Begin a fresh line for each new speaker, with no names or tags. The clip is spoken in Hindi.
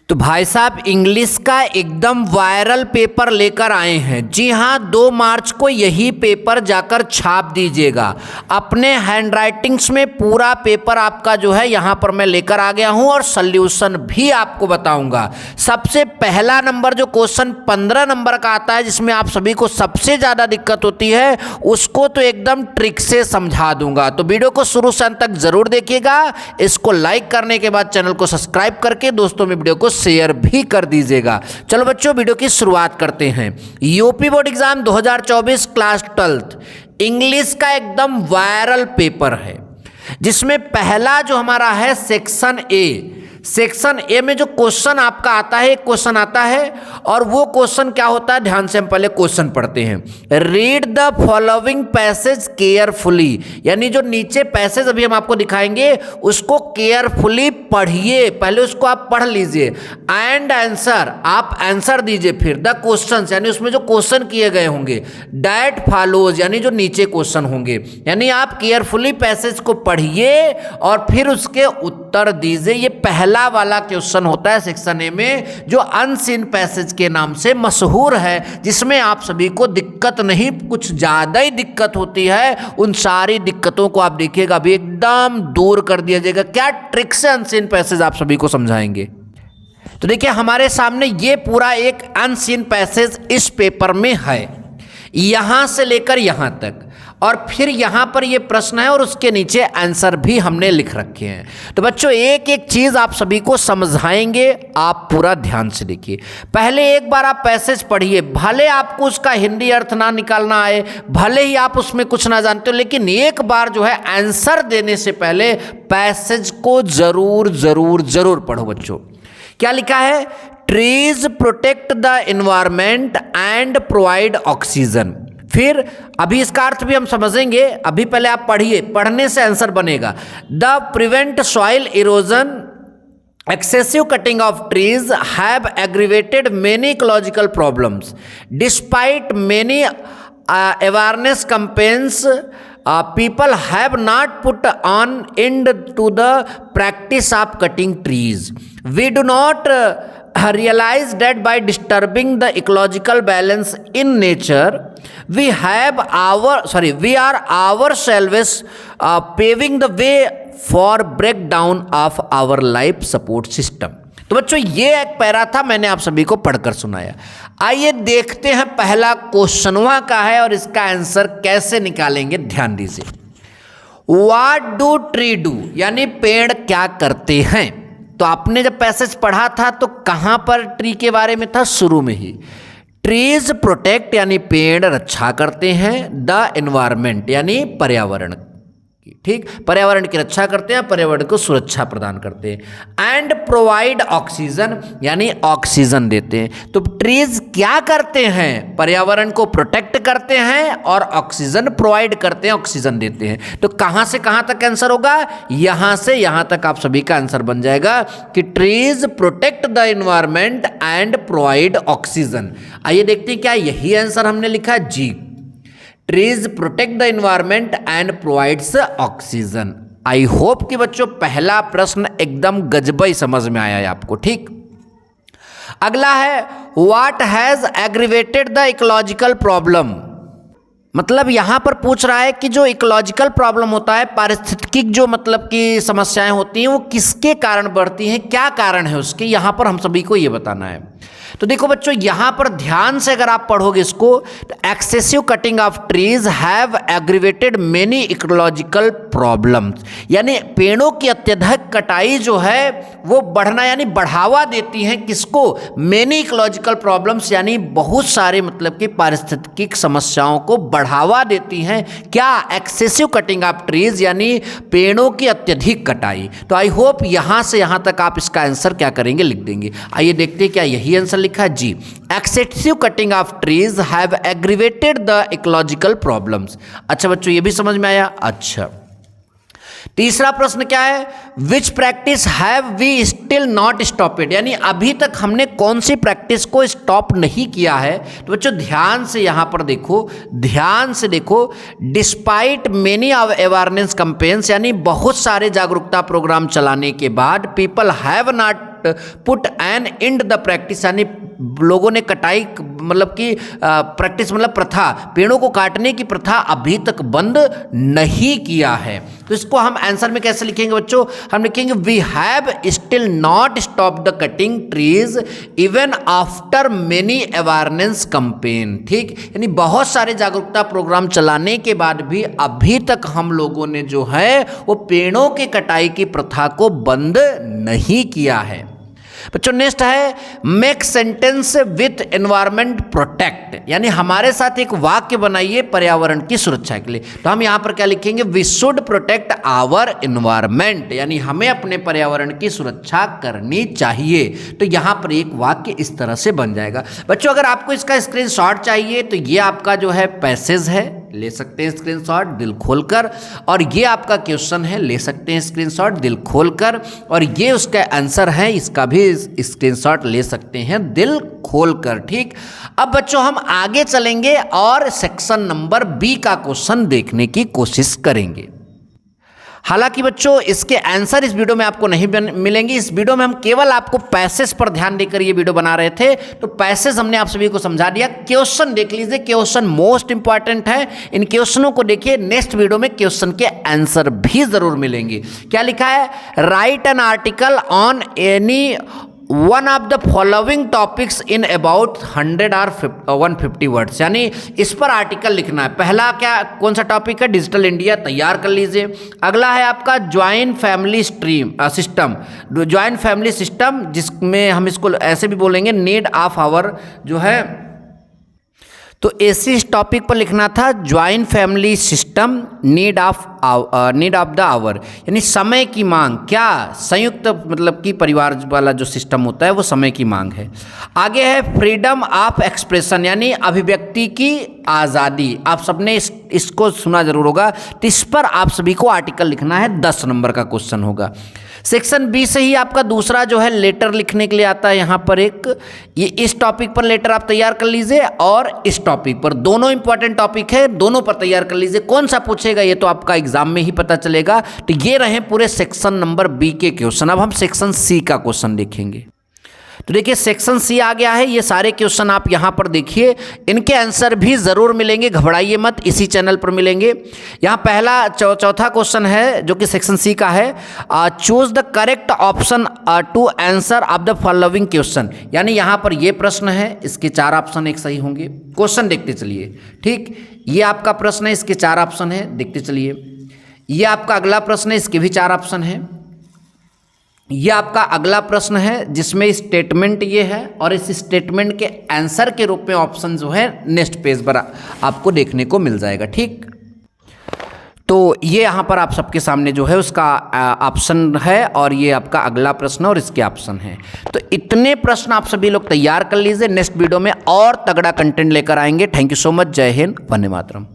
तो भाई साहब इंग्लिश का एकदम वायरल पेपर लेकर आए हैं। जी हाँ, 2 मार्च को यही पेपर जाकर छाप दीजिएगा। अपने हैंडराइटिंग्स में पूरा पेपर आपका जो है यहाँ पर मैं लेकर आ गया हूँ और सल्यूशन भी आपको बताऊंगा। सबसे पहला नंबर जो क्वेश्चन 15 नंबर का आता है, जिसमें आप सभी को सबसे ज़्यादा दिक्कत होती है, उसको तो एकदम ट्रिक से समझा दूंगा। तो वीडियो को शुरू से अंत तक जरूर देखिएगा। इसको लाइक करने के बाद चैनल को सब्सक्राइब करके दोस्तों में वीडियो को शेयर भी कर दीजिएगा। चलो बच्चों, वीडियो की शुरुआत करते हैं। UP board exam 2024 class 12th English का एकदम वायरल पेपर है, जिसमें पहला जो हमारा है सेक्शन ए में जो क्वेश्चन आपका आता है, एक क्वेश्चन आता है और वो क्वेश्चन क्या होता है, ध्यान से हम पहले क्वेश्चन पढ़ते हैं। Read the following passage carefully, यानी जो नीचे पैसेज अभी हम आपको दिखाएंगे उसको केयरफुली पढ़िए, पहले उसको आप पढ़ लीजिए। एंड आंसर, आप आंसर दीजिए फिर द क्वेश्चन, यानी उसमें जो क्वेश्चन किए गए होंगे। डैट फॉलोज, यानी जो नीचे क्वेश्चन होंगे, यानी आप केयरफुली पैसेज को पढ़िए और फिर उसके उत्तर दीजिए। ये पहला वाला क्वेश्चन होता है सेक्शन ए में, जो अनसीन पैसेज के नाम से मशहूर है, जिसमें आप सभी को दिक्कत नहीं, कुछ ज्यादा ही दिक्कत होती है। उन सारी दिक्कतों को आप देखिएगा अभी एकदम दूर कर दिया जाएगा। क्या ट्रिक से अनसीन पैसेज आप सभी को समझाएंगे। तो देखिए हमारे सामने ये पूरा एक अनसीन पैसेज इस पेपर में है, यहां से लेकर यहां तक, और फिर यहां पर ये प्रश्न है और उसके नीचे आंसर भी हमने लिख रखे हैं। तो बच्चों एक एक चीज आप सभी को समझाएंगे, आप पूरा ध्यान से देखिए। पहले एक बार आप पैसेज पढ़िए, भले आपको उसका हिंदी अर्थ ना निकालना आए, भले ही आप उसमें कुछ ना जानते हो, लेकिन एक बार जो है आंसर देने से पहले पैसेज को जरूर जरूर जरूर पढ़ो। बच्चों क्या लिखा है, trees protect the environment and provide oxygen. फिर अभी इसका अर्थ भी हम समझेंगे, अभी पहले आप पढ़िए, पढ़ने से आंसर बनेगा। The prevent soil erosion, excessive cutting of trees have aggravated many ecological problems. Despite many awareness campaigns, people have not put an end to the practice of cutting trees. We do not realize that by disturbing the ecological balance in nature, we are ourselves paving the way for breakdown of our life support system. तो बच्चों ये एक पैरा था, मैंने आप सभी को पढ़कर सुनाया। आइए देखते हैं पहला क्वेश्चन वहां का है और इसका आंसर कैसे निकालेंगे, ध्यान दीजिए। व्हाट डू ट्री डू, यानी पेड़ क्या करते हैं। तो आपने जब पैसेज पढ़ा था तो कहां पर ट्री के बारे में था, शुरू में ही। ट्रीज प्रोटेक्ट, यानी पेड़ रक्षा करते हैं, द एनवायरमेंट यानी पर्यावरण, ठीक, पर्यावरण की रक्षा करते हैं, पर्यावरण को सुरक्षा प्रदान करते हैं। एंड प्रोवाइड ऑक्सीजन, यानी ऑक्सीजन देते हैं। तो ट्रीज क्या करते हैं, पर्यावरण को प्रोटेक्ट करते हैं और ऑक्सीजन प्रोवाइड करते हैं, ऑक्सीजन देते हैं। तो कहां से कहां तक आंसर होगा, यहां से यहां तक आप सभी का आंसर बन जाएगा कि trees protect the environment and provide oxygen. आइए देखते हैं क्या यही आंसर हमने लिखा, जी, trees protect the environment and provides oxygen. I hope कि बच्चों पहला प्रश्न एकदम गजबई समझ में आया है आपको, ठीक। अगला है, what has aggravated the ecological problem. मतलब यहां पर पूछ रहा है कि जो इकोलॉजिकल प्रॉब्लम होता है, पारिस्थितिक जो मतलब की समस्याएं होती हैं, वो किसके कारण बढ़ती हैं, क्या कारण है उसके, यहां पर हम सभी को ये बताना है। तो देखो बच्चों यहां पर ध्यान से अगर आप पढ़ोगे इसको, तो excessive cutting of trees have aggravated many ecological problems, यानी पेड़ों की अत्यधिक कटाई जो है वो बढ़ना, यानी बढ़ावा देती है किसको, मेनी इकोलॉजिकल प्रॉब्लम्स, यानी बहुत सारे मतलब कि पारिस्थितिक समस्याओं को बढ़ावा देती हैं। क्या, एक्सेसिव कटिंग ऑफ ट्रीज, यानी पेड़ों की अत्यधिक कटाई। तो आई होप यहां से यहां तक आप इसका आंसर क्या करेंगे, लिख देंगे। आइए देखते हैं क्या यही आंसर लिखा, जी, excessive cutting of trees have aggravated the ecological problems. अच्छा बच्चों ये भी समझ में आया। अच्छा तीसरा प्रश्न क्या है, which practice have we still not stopped, यानी अभी तक हमने कौन सी प्रैक्टिस को स्टॉप नहीं किया है। तो बच्चों ध्यान से यहां पर देखो, ध्यान से देखो, डिस्पाइट मेनी अवेयरनेस कैंपेन्स, यानी बहुत सारे जागरूकता प्रोग्राम चलाने के बाद, people have not put an end the practice, यानी लोगों ने कटाई मतलब कि प्रैक्टिस मतलब प्रथा, पेड़ों को काटने की प्रथा अभी तक बंद नहीं किया है। तो इसको हम आंसर में कैसे लिखेंगे बच्चों? हम लिखेंगे we have still not stop the cutting trees even after many awareness campaign. ठीक, यानी बहुत सारे जागरूकता प्रोग्राम चलाने के बाद भी अभी तक हम लोगों ने जो है वो पेड़ों की कटाई की प्रथा को बंद नहीं किया है। बच्चों नेक्स्ट है make sentence with environment protect, यानी हमारे साथ एक वाक्य बनाइए पर्यावरण की सुरक्षा के लिए। तो हम यहां पर क्या लिखेंगे? We should protect our environment, यानी हमें अपने पर्यावरण की सुरक्षा करनी चाहिए। तो यहां पर एक वाक्य इस तरह से बन जाएगा। बच्चों अगर आपको इसका स्क्रीनशॉट चाहिए तो ये आपका जो है पैसेज है, ले सकते हैं स्क्रीनशॉट दिल खोलकर, और ये आपका क्वेश्चन है, ले सकते हैं स्क्रीनशॉट दिल खोलकर, और ये उसका आंसर है, इसका भी स्क्रीनशॉट ले सकते हैं दिल खोलकर। ठीक, अब बच्चों हम आगे चलेंगे और सेक्शन नंबर बी का क्वेश्चन देखने की कोशिश करेंगे। हालांकि बच्चों इसके आंसर इस वीडियो में आपको नहीं मिलेंगे। इस वीडियो में हम केवल आपको पैसेज पर ध्यान देकर ये वीडियो बना रहे थे, तो पैसेज हमने आप सभी को समझा दिया। क्वेश्चन देख लीजिए, क्वेश्चन मोस्ट इंपॉर्टेंट है, इन क्वेश्चनों को देखिए। नेक्स्ट वीडियो में क्वेश्चन के आंसर भी जरूर मिलेंगे। क्या लिखा है? Right an article on any one of the following topics in about 100 और 150 वर्ड्स, यानी इस पर आर्टिकल लिखना है। पहला क्या कौन सा टॉपिक है? डिजिटल इंडिया, तैयार कर लीजिए। अगला है आपका joint family system, joint family system, जिसमें हम इसको ऐसे भी बोलेंगे नीड ऑफ आवर जो है, तो इस टॉपिक पर लिखना था joint family system need of the hour, यानी समय की मांग। क्या संयुक्त मतलब कि परिवार वाला जो सिस्टम होता है वो समय की मांग है। आगे है फ्रीडम ऑफ एक्सप्रेशन, यानी अभिव्यक्ति की आज़ादी। आप सबने इसको सुना जरूर होगा, तो इस पर आप सभी को आर्टिकल लिखना है, 10 नंबर का क्वेश्चन होगा। सेक्शन बी से ही आपका दूसरा जो है लेटर लिखने के लिए आता है, यहाँ पर एक ये इस टॉपिक पर लेटर आप तैयार कर लीजिए, और इस टॉपिक पर, दोनों इंपॉर्टेंट टॉपिक है, दोनों पर तैयार कर लीजिए। कौन सा पूछेगा ये तो आपका एग्जाम में ही पता चलेगा। तो ये रहे पूरे सेक्शन नंबर बी के क्वेश्चन। अब हम सेक्शन सी का क्वेश्चन देखेंगे। तो देखिए सेक्शन सी आ गया है, ये सारे क्वेश्चन आप यहाँ पर देखिए, इनके आंसर भी जरूर मिलेंगे, घबराइए मत, इसी चैनल पर मिलेंगे। यहाँ पहला चौथा क्वेश्चन है जो कि सेक्शन सी का है, choose the correct option to answer of the following question, यानी यहाँ पर ये प्रश्न है, इसके 4 ऑप्शन एक सही होंगे। क्वेश्चन देखते चलिए। ठीक, ये आपका प्रश्न है, इसके 4 ऑप्शन है, देखते चलिए। ये आपका अगला प्रश्न है, इसके भी 4 ऑप्शन है। यह आपका अगला प्रश्न है जिसमें स्टेटमेंट ये है, और इस स्टेटमेंट के आंसर के रूप में ऑप्शन जो है नेक्स्ट पेज पर आपको देखने को मिल जाएगा। ठीक, तो ये यहाँ पर आप सबके सामने जो है उसका ऑप्शन है, और ये आपका अगला प्रश्न और इसके ऑप्शन है। तो इतने प्रश्न आप सभी लोग तैयार कर लीजिए, नेक्स्ट वीडियो में और तगड़ा कंटेंट लेकर आएंगे। थैंक यू सो मच, जय हिंद, वंदे मातरम।